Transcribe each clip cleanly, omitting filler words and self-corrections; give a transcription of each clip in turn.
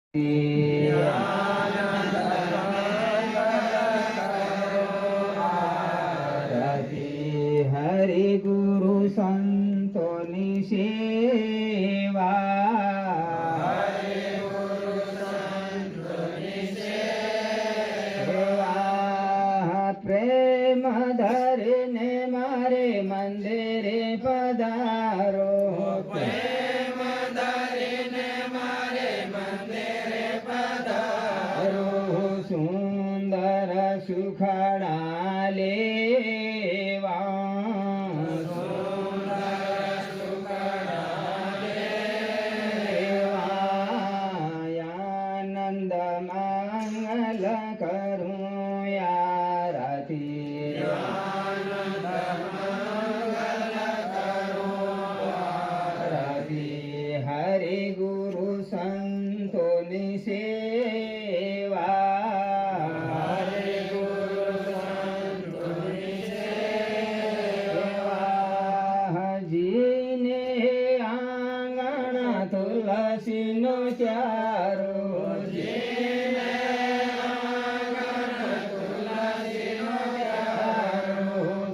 હરિ ગુરુ સંતોની સેવા, પ્રેમ ધરીને મારે મંદિરે પધારો, સુંદર સુખડા લેવા, આનંદ મંગલ કરું યારાથી, હરિ ગુરુ સંતોની સેવા, જીને આંગણા તુલસીનો ચારો,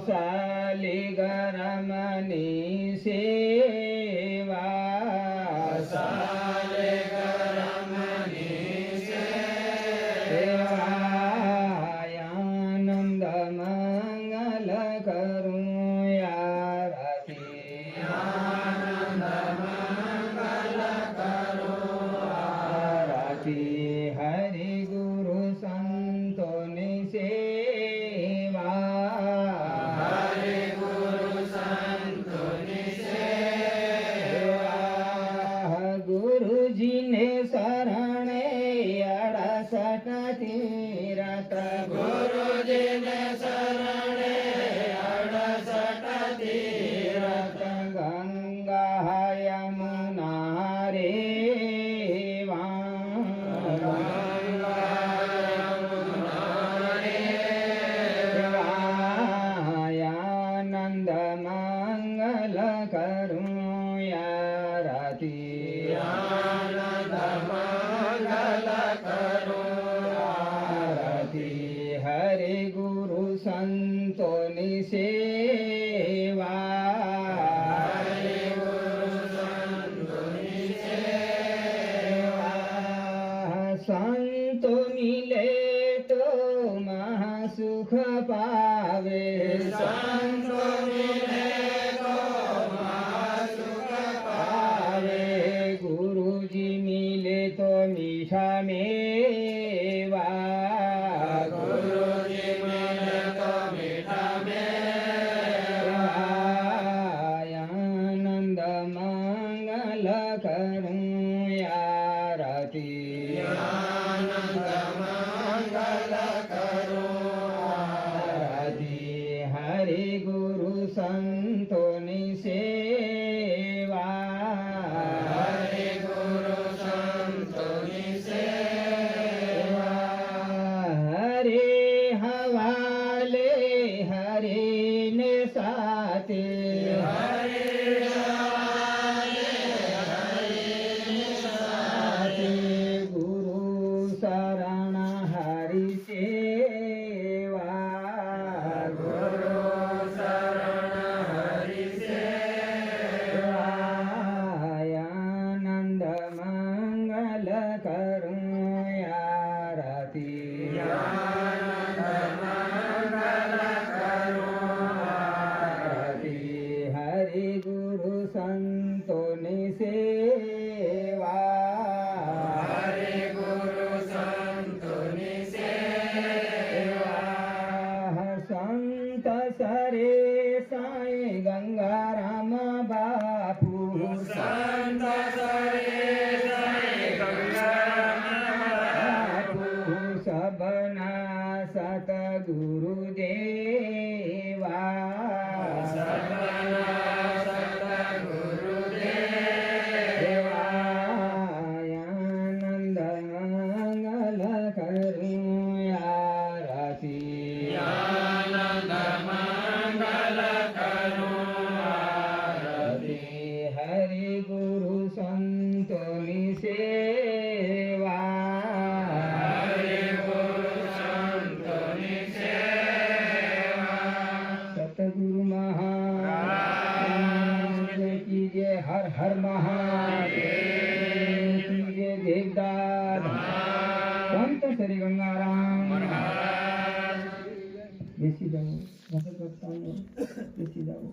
સાલી ગરમની સેવા, આનંદ મંગલ કરું યારાથી, હરિ ગુરુ સંતોની સેવા, ગુરુજીને શરણે 68 તીરથ, ગંગા યમુના રેવા, આનંદ મંગલ કરું યારાથી, હરિ ગુરુ સંતોની સેવા, સંતો મિલે તો મહાસુખ પાવે, ગુરુજી મિલે તો મીઠા મેવા, આનંદ મંગલ કરું યારાથી, હરિ ગુરુ સંતોની સેવા, હરે હવાલે હરિને સાથે, ગુરુ શરણ હરિ સેવા, આનંદ મંગલ કરું યારાથી, હરિ ગુરુ સંતોની સેવા, સંત સરે સાઈ ગંગારામ બાપુ, સબના સતગુરુ દેવા, આનંદ મંગલ કરું યારાથી, હરિ ગુરુ સંતોની સેવા, પિતા સંત શ્રી ગંગારામ બેસી જાઓ બેસી જાઓ